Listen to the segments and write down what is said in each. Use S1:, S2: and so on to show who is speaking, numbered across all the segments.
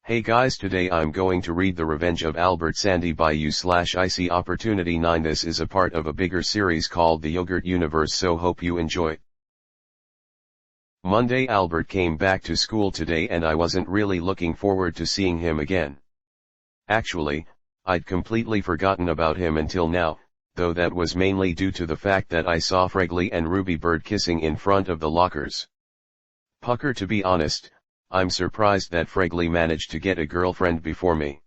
S1: Hey guys, today I'm going to read The Revenge of Albert Sandy by u/IC Opportunity 9. This is a part of a bigger series called The Yogurt Universe, so hope you enjoy. Monday. Albert came back to school today and I wasn't really looking forward to seeing him again. Actually, I'd completely forgotten about him until now, though that was mainly due to the fact that I saw Fregley and Ruby Bird kissing in front of the lockers. Pucker, to be honest, I'm surprised that Fregley managed to get a girlfriend before me.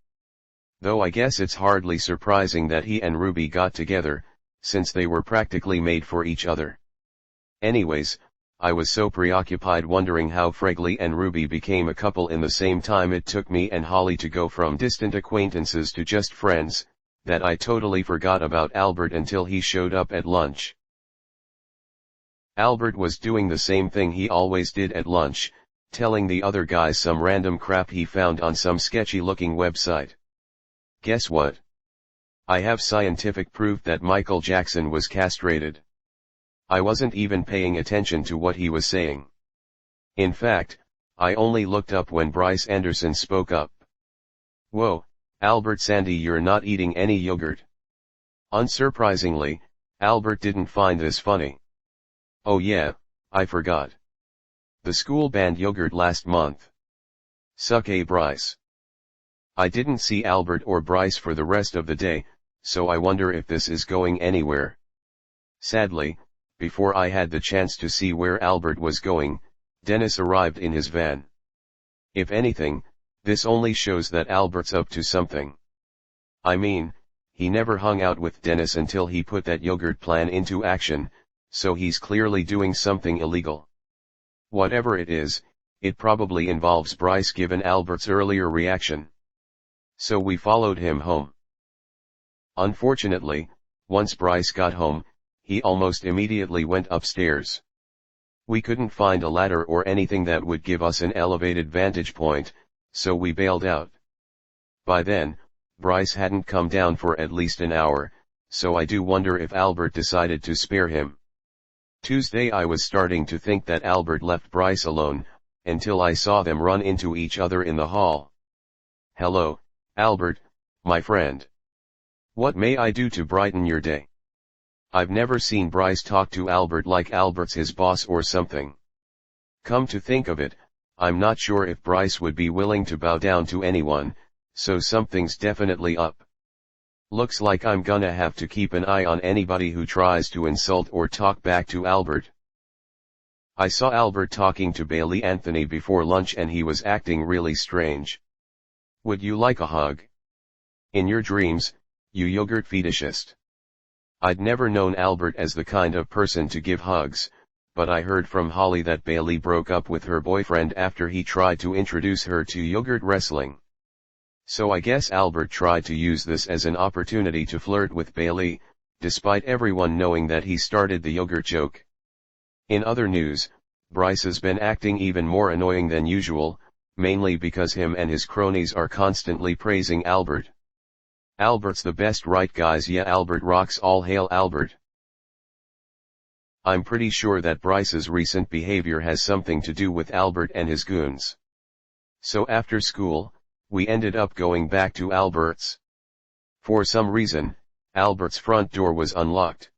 S1: Though I guess it's hardly surprising that he and Ruby got together, since they were practically made for each other. Anyways, I was so preoccupied wondering how Fregley and Ruby became a couple in the same time it took me and Holly to go from distant acquaintances to just friends, that I totally forgot about Albert until he showed up at lunch. Albert was doing the same thing he always did at lunch, telling the other guys some random crap he found on some sketchy-looking website. Guess what? I have scientific proof that Michael Jackson was castrated. I wasn't even paying attention to what he was saying. In fact, I only looked up when Bryce Anderson spoke up. Whoa, Albert Sandy, you're not eating any yogurt. Unsurprisingly, Albert didn't find this funny. Oh yeah, I forgot. The school banned yogurt last month. Suck a Bryce. I didn't see Albert or Bryce for the rest of the day, so I wonder if this is going anywhere. Sadly, before I had the chance to see where Albert was going, Dennis arrived in his van. If anything, this only shows that Albert's up to something. I mean, he never hung out with Dennis until he put that yogurt plan into action, so he's clearly doing something illegal. Whatever it is, it probably involves Bryce given Albert's earlier reaction. So we followed him home. Unfortunately, once Bryce got home, he almost immediately went upstairs. We couldn't find a ladder or anything that would give us an elevated vantage point, so we bailed out. By then, Bryce hadn't come down for at least an hour, so I do wonder if Albert decided to spare him. Tuesday. I was starting to think that Albert left Bryce alone, until I saw them run into each other in the hall. Hello, Albert, my friend. What may I do to brighten your day? I've never seen Bryce talk to Albert like Albert's his boss or something. Come to think of it, I'm not sure if Bryce would be willing to bow down to anyone, so something's definitely up. Looks like I'm gonna have to keep an eye on anybody who tries to insult or talk back to Albert. I saw Albert talking to Bailey Anthony before lunch and he was acting really strange. Would you like a hug? In your dreams, you yogurt fetishist. I'd never known Albert as the kind of person to give hugs, but I heard from Holly that Bailey broke up with her boyfriend after he tried to introduce her to yogurt wrestling. So I guess Albert tried to use this as an opportunity to flirt with Bailey, despite everyone knowing that he started the yogurt joke. In other news, Bryce has been acting even more annoying than usual, mainly because him and his cronies are constantly praising Albert. Albert's the best, right guys? Yeah, Albert rocks, all hail Albert. I'm pretty sure that Bryce's recent behavior has something to do with Albert and his goons. So after school, we ended up going back to Albert's. For some reason, Albert's front door was unlocked.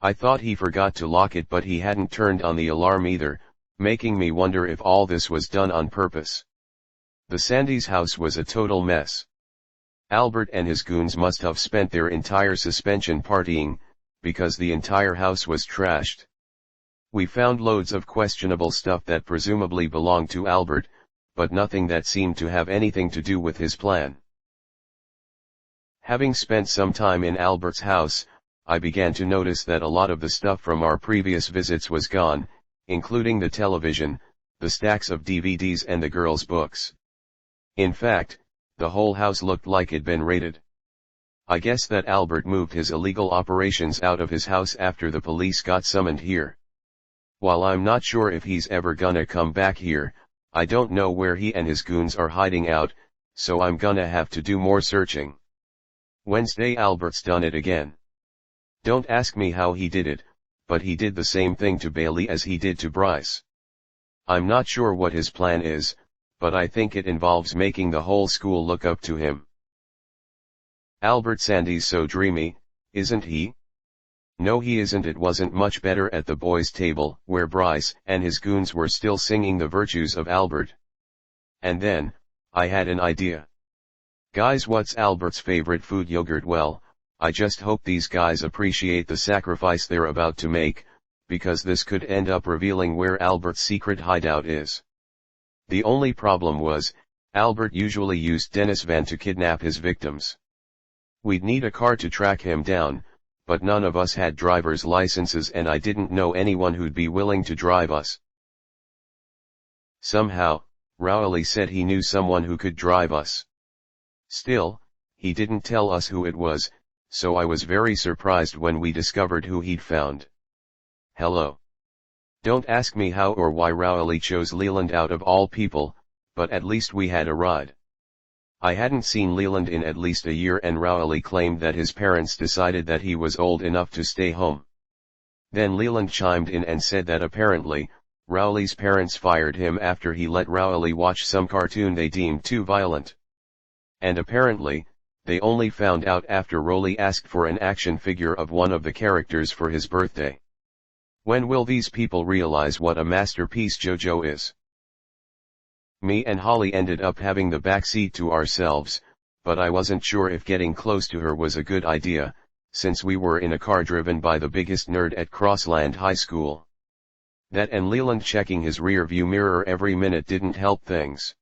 S1: I thought he forgot to lock it, but he hadn't turned on the alarm either, making me wonder if all this was done on purpose. The Sandys' house was a total mess. Albert and his goons must have spent their entire suspension partying, because the entire house was trashed. We found loads of questionable stuff that presumably belonged to Albert, but nothing that seemed to have anything to do with his plan. Having spent some time in Albert's house, I began to notice that a lot of the stuff from our previous visits was gone, including the television, the stacks of DVDs and the girls' books. In fact, the whole house looked like it'd been raided. I guess that Albert moved his illegal operations out of his house after the police got summoned here. While I'm not sure if he's ever gonna come back here, I don't know where he and his goons are hiding out, so I'm gonna have to do more searching. Wednesday. Albert's done it again. Don't ask me how he did it, but he did the same thing to Bailey as he did to Bryce. I'm not sure what his plan is, but I think it involves making the whole school look up to him. Albert Sandy's so dreamy, isn't he? No, he isn't. It wasn't much better at the boys' table, where Bryce and his goons were still singing the virtues of Albert. And then, I had an idea. Guys, what's Albert's favorite food? Yogurt. Well, I just hope these guys appreciate the sacrifice they're about to make, because this could end up revealing where Albert's secret hideout is. The only problem was, Albert usually used Dennis' van to kidnap his victims. We'd need a car to track him down, but none of us had driver's licenses and I didn't know anyone who'd be willing to drive us. Somehow, Rowley said he knew someone who could drive us. Still, he didn't tell us who it was, so I was very surprised when we discovered who he'd found. Hello. Don't ask me how or why Rowley chose Leland out of all people, but at least we had a ride. I hadn't seen Leland in at least a year and Rowley claimed that his parents decided that he was old enough to stay home. Then Leland chimed in and said that apparently, Rowley's parents fired him after he let Rowley watch some cartoon they deemed too violent. And apparently, they only found out after Rowley asked for an action figure of one of the characters for his birthday. When will these people realize what a masterpiece JoJo is? Me and Holly ended up having the back seat to ourselves, but I wasn't sure if getting close to her was a good idea, since we were in a car driven by the biggest nerd at Crossland High School. That and Leland checking his rear view mirror every minute didn't help things.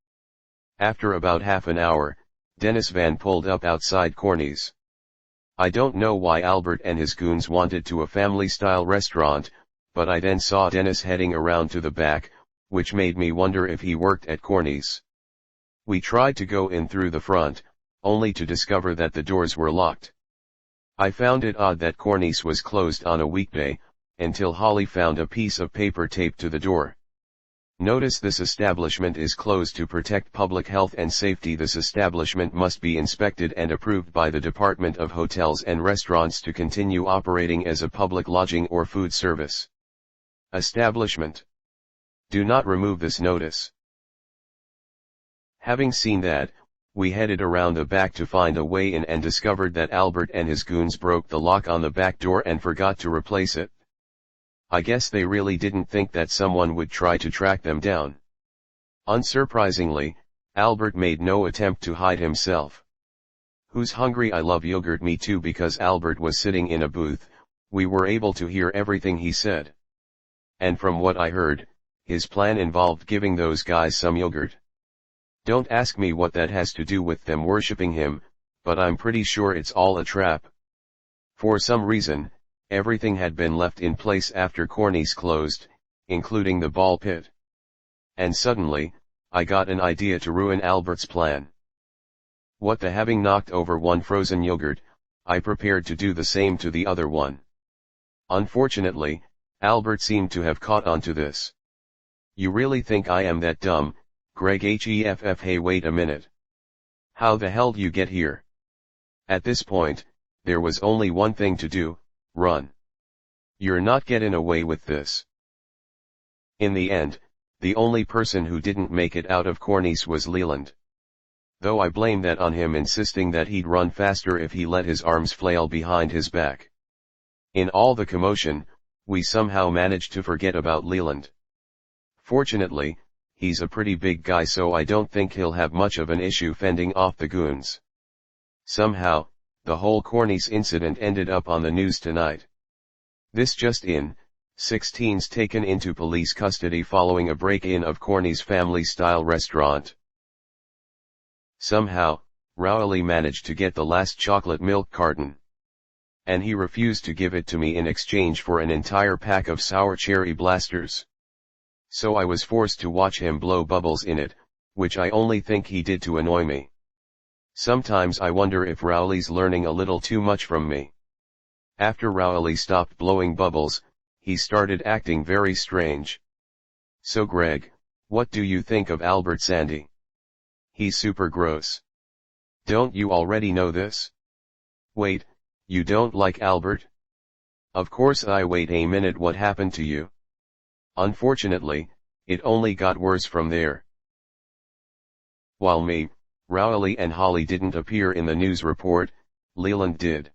S1: After about half an hour, Dennis' van pulled up outside Corny's. I don't know why Albert and his goons wanted to a family-style restaurant, but I then saw Dennis heading around to the back, which made me wonder if he worked at Corny's. We tried to go in through the front, only to discover that the doors were locked. I found it odd that Corny's was closed on a weekday, until Holly found a piece of paper taped to the door. Notice this establishment is closed to protect public health and safety. This establishment must be inspected and approved by the Department of Hotels and Restaurants to continue operating as a public lodging or food service establishment. Do not remove this notice. Having seen that, we headed around the back to find a way in and discovered that Albert and his goons broke the lock on the back door and forgot to replace it. I guess they really didn't think that someone would try to track them down. Unsurprisingly, Albert made no attempt to hide himself. Who's hungry? I love yogurt. Me too. Because Albert was sitting in a booth, we were able to hear everything he said. And from what I heard, his plan involved giving those guys some yogurt. Don't ask me what that has to do with them worshipping him, but I'm pretty sure it's all a trap. For some reason, everything had been left in place after Corny's closed, including the ball pit. And suddenly, I got an idea to ruin Albert's plan. What the having knocked over one frozen yogurt, I prepared to do the same to the other one. Unfortunately, Albert seemed to have caught on to this. You really think I am that dumb, Greg Heff? Hey, wait a minute. How the hell do you get here? At this point, there was only one thing to do: run. You're not getting away with this. In the end, the only person who didn't make it out of Corny's was Leland. Though I blame that on him insisting that he'd run faster if he let his arms flail behind his back. In all the commotion, we somehow managed to forget about Leland. Fortunately, he's a pretty big guy, so I don't think he'll have much of an issue fending off the goons. Somehow, the whole Corny's incident ended up on the news tonight. This just in: 6 teens taken into police custody following a break-in of Corny's family-style restaurant. Somehow, Rowley managed to get the last chocolate milk carton. And he refused to give it to me in exchange for an entire pack of sour cherry blasters. So I was forced to watch him blow bubbles in it, which I only think he did to annoy me. Sometimes I wonder if Rowley's learning a little too much from me. After Rowley stopped blowing bubbles, he started acting very strange. So Greg, what do you think of Albert Sandy? He's super gross. Don't you already know this? Wait, you don't like Albert? Of course I. Wait a minute, what happened to you? Unfortunately, it only got worse from there. While me, Rowley and Holly didn't appear in the news report, Leland did.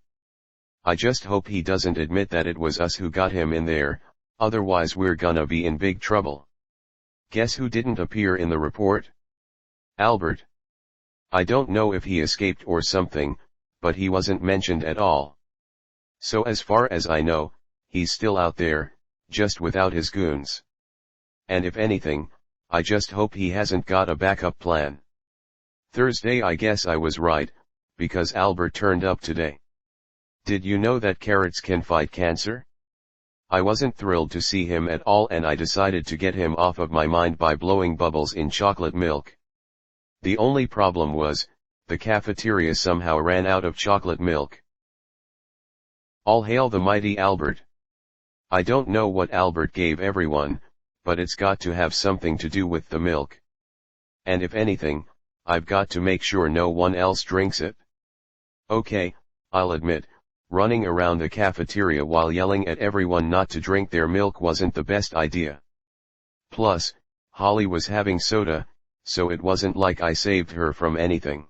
S1: I just hope he doesn't admit that it was us who got him in there, otherwise we're gonna be in big trouble. Guess who didn't appear in the report? Albert. I don't know if he escaped or something, but he wasn't mentioned at all. So as far as I know, he's still out there, just without his goons. And if anything, I just hope he hasn't got a backup plan. Thursday I guess I was right, because Albert turned up today. Did you know that carrots can fight cancer? I wasn't thrilled to see him at all and I decided to get him off of my mind by blowing bubbles in chocolate milk. The only problem was, the cafeteria somehow ran out of chocolate milk. All hail the mighty Albert. I don't know what Albert gave everyone, but it's got to have something to do with the milk. And if anything, I've got to make sure no one else drinks it. Okay, I'll admit, running around the cafeteria while yelling at everyone not to drink their milk wasn't the best idea. Plus, Holly was having soda, so it wasn't like I saved her from anything.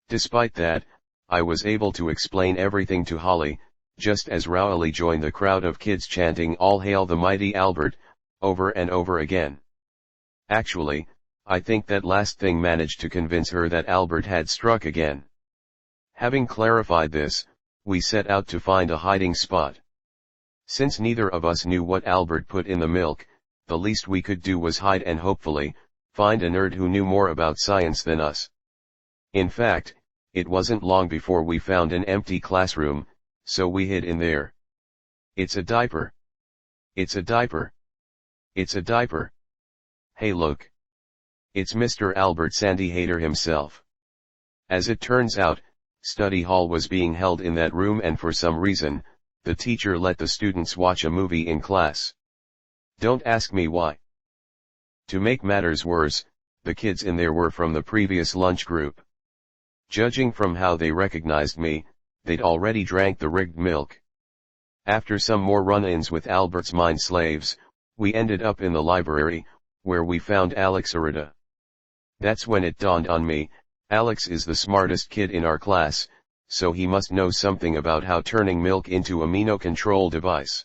S1: Despite that, I was able to explain everything to Holly, just as Rowley joined the crowd of kids chanting "All hail the mighty Albert," over and over again. Actually, I think that last thing managed to convince her that Albert had struck again. Having clarified this, we set out to find a hiding spot. Since neither of us knew what Albert put in the milk, the least we could do was hide and hopefully, find a nerd who knew more about science than us. In fact, it wasn't long before we found an empty classroom, so we hid in there. It's a diaper. It's a diaper. It's a diaper. Hey look. It's Mr. Albert Sandy Hater himself. As it turns out, study hall was being held in that room and for some reason, the teacher let the students watch a movie in class. Don't ask me why. To make matters worse, the kids in there were from the previous lunch group. Judging from how they recognized me, they'd already drank the rigged milk. After some more run-ins with Albert's mind slaves, we ended up in the library, where we found Alex Arida. That's when it dawned on me, Alex is the smartest kid in our class, so he must know something about how turning milk into amino control device.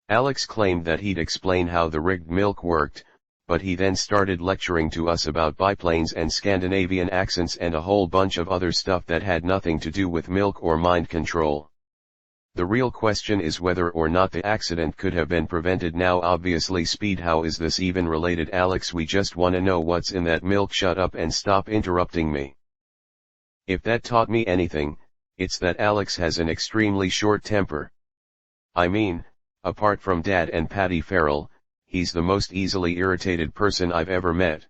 S1: Alex claimed that he'd explain how the rigged milk worked, but he then started lecturing to us about biplanes and Scandinavian accents and a whole bunch of other stuff that had nothing to do with milk or mind control. The real question is whether or not the accident could have been prevented now. Obviously Speed, how is this even related? Alex, we just wanna know what's in that milk. Shut up and stop interrupting me. If that taught me anything, it's that Alex has an extremely short temper. I mean, apart from Dad and Patty Farrell, he's the most easily irritated person I've ever met.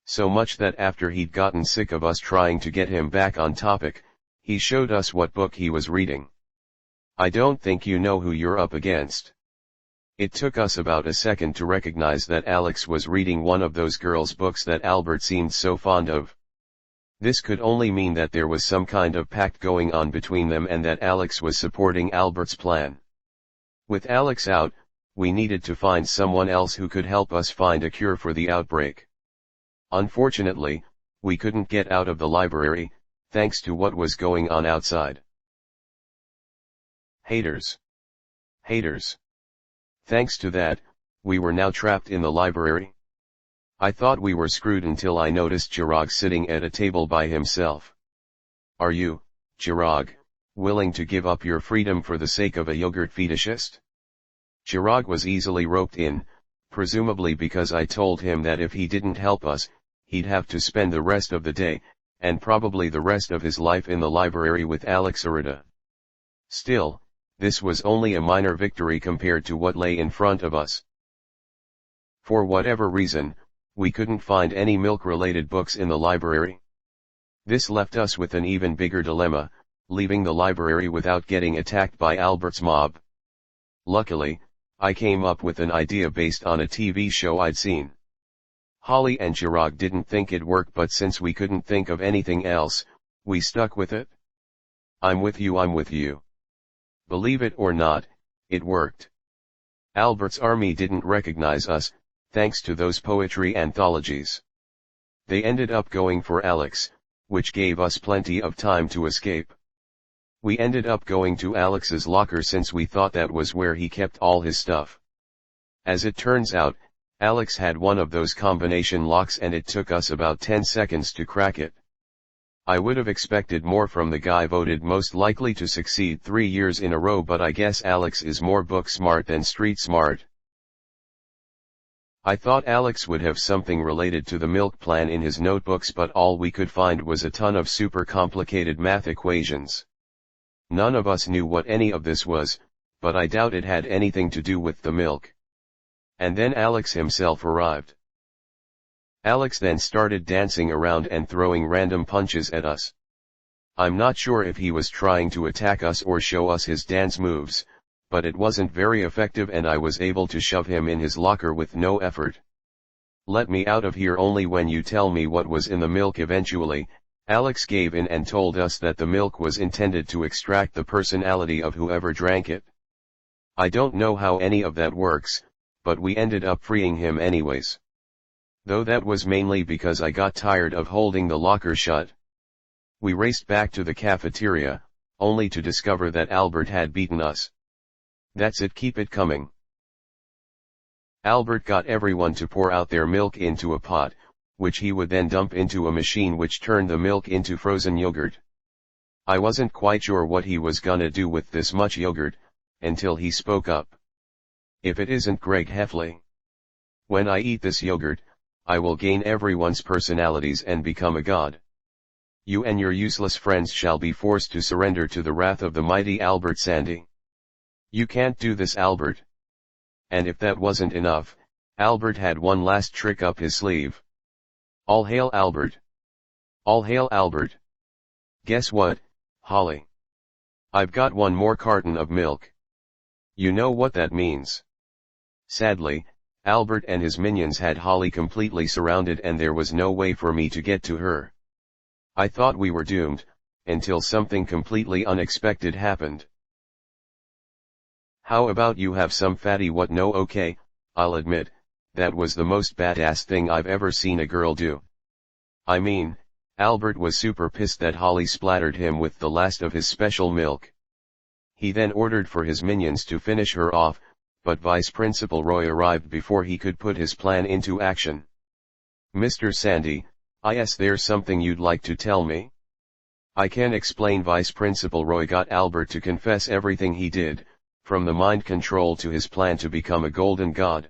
S1: So much that after he'd gotten sick of us trying to get him back on topic, he showed us what book he was reading. I don't think you know who you're up against. It took us about a second to recognize that Alex was reading one of those girls' books that Albert seemed so fond of. This could only mean that there was some kind of pact going on between them and that Alex was supporting Albert's plan. With Alex out, we needed to find someone else who could help us find a cure for the outbreak. Unfortunately, we couldn't get out of the library, thanks to what was going on outside. Haters. Haters. Thanks to that, we were now trapped in the library. I thought we were screwed until I noticed Chirag sitting at a table by himself. Are you, Chirag, willing to give up your freedom for the sake of a yogurt fetishist? Chirag was easily roped in, presumably because I told him that if he didn't help us, he'd have to spend the rest of the day, and probably the rest of his life in the library with Alex Arida. Still, this was only a minor victory compared to what lay in front of us. For whatever reason, we couldn't find any milk-related books in the library. This left us with an even bigger dilemma, leaving the library without getting attacked by Albert's mob. Luckily, I came up with an idea based on a TV show I'd seen. Holly and Chirag didn't think it'd work, but since we couldn't think of anything else, we stuck with it. I'm with you, I'm with you. Believe it or not, it worked. Albert's army didn't recognize us, thanks to those poetry anthologies. They ended up going for Alex, which gave us plenty of time to escape. We ended up going to Alex's locker since we thought that was where he kept all his stuff. As it turns out, Alex had one of those combination locks and it took us about 10 seconds to crack it. I would have expected more from the guy voted most likely to succeed 3 years in a row, but I guess Alex is more book smart than street smart. I thought Alex would have something related to the milk plan in his notebooks, but all we could find was a ton of super complicated math equations. None of us knew what any of this was, but I doubt it had anything to do with the milk. And then Alex himself arrived. Alex then started dancing around and throwing random punches at us. I'm not sure if he was trying to attack us or show us his dance moves, but it wasn't very effective and I was able to shove him in his locker with no effort. Let me out of here only when you tell me what was in the milk. Eventually, Alex gave in and told us that the milk was intended to extract the personality of whoever drank it. I don't know how any of that works, but we ended up freeing him anyways. Though that was mainly because I got tired of holding the locker shut. We raced back to the cafeteria, only to discover that Albert had beaten us. That's it, keep it coming. Albert got everyone to pour out their milk into a pot, which he would then dump into a machine which turned the milk into frozen yogurt. I wasn't quite sure what he was gonna do with this much yogurt, until he spoke up. If it isn't Greg Heffley. When I eat this yogurt, I will gain everyone's personalities and become a god. You and your useless friends shall be forced to surrender to the wrath of the mighty Albert Sandy. You can't do this, Albert. And if that wasn't enough, Albert had one last trick up his sleeve. All hail Albert. All hail Albert. Guess what, Holly? I've got one more carton of milk. You know what that means. Sadly, Albert and his minions had Holly completely surrounded and there was no way for me to get to her. I thought we were doomed, until something completely unexpected happened. How about you have some fatty what? No, okay, I'll admit, that was the most badass thing I've ever seen a girl do. I mean, Albert was super pissed that Holly splattered him with the last of his special milk. He then ordered for his minions to finish her off, but Vice Principal Roy arrived before he could put his plan into action. Mr. Sandy, yes, there's something you'd like to tell me? I can explain. Vice Principal Roy got Albert to confess everything he did, from the mind control to his plan to become a golden god.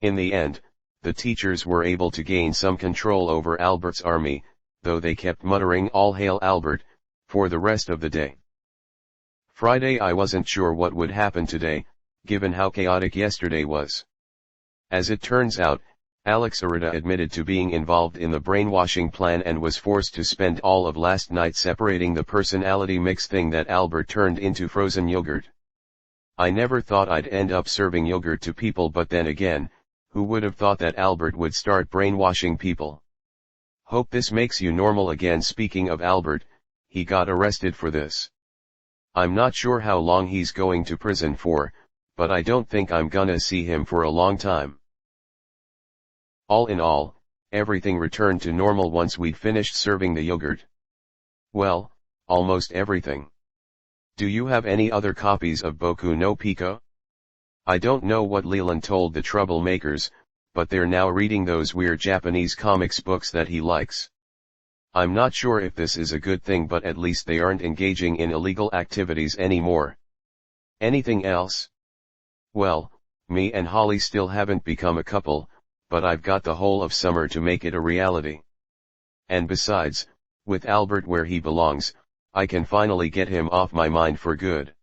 S1: In the end, the teachers were able to gain some control over Albert's army, though they kept muttering "All hail Albert" for the rest of the day. Friday, I wasn't sure what would happen today, given how chaotic yesterday was. As it turns out, Alex Arita admitted to being involved in the brainwashing plan and was forced to spend all of last night separating the personality mix thing that Albert turned into frozen yogurt. I never thought I'd end up serving yogurt to people, but then again, who would have thought that Albert would start brainwashing people? Hope this makes you normal again. Speaking of Albert, he got arrested for this. I'm not sure how long he's going to prison for, but I don't think I'm gonna see him for a long time. All in all, everything returned to normal once we'd finished serving the yogurt. Well, almost everything. Do you have any other copies of Boku no Pico? I don't know what Leland told the troublemakers, but they're now reading those weird Japanese comics books that he likes. I'm not sure if this is a good thing, but at least they aren't engaging in illegal activities anymore. Anything else? Well, me and Holly still haven't become a couple, but I've got the whole of summer to make it a reality. And besides, with Albert where he belongs, I can finally get him off my mind for good.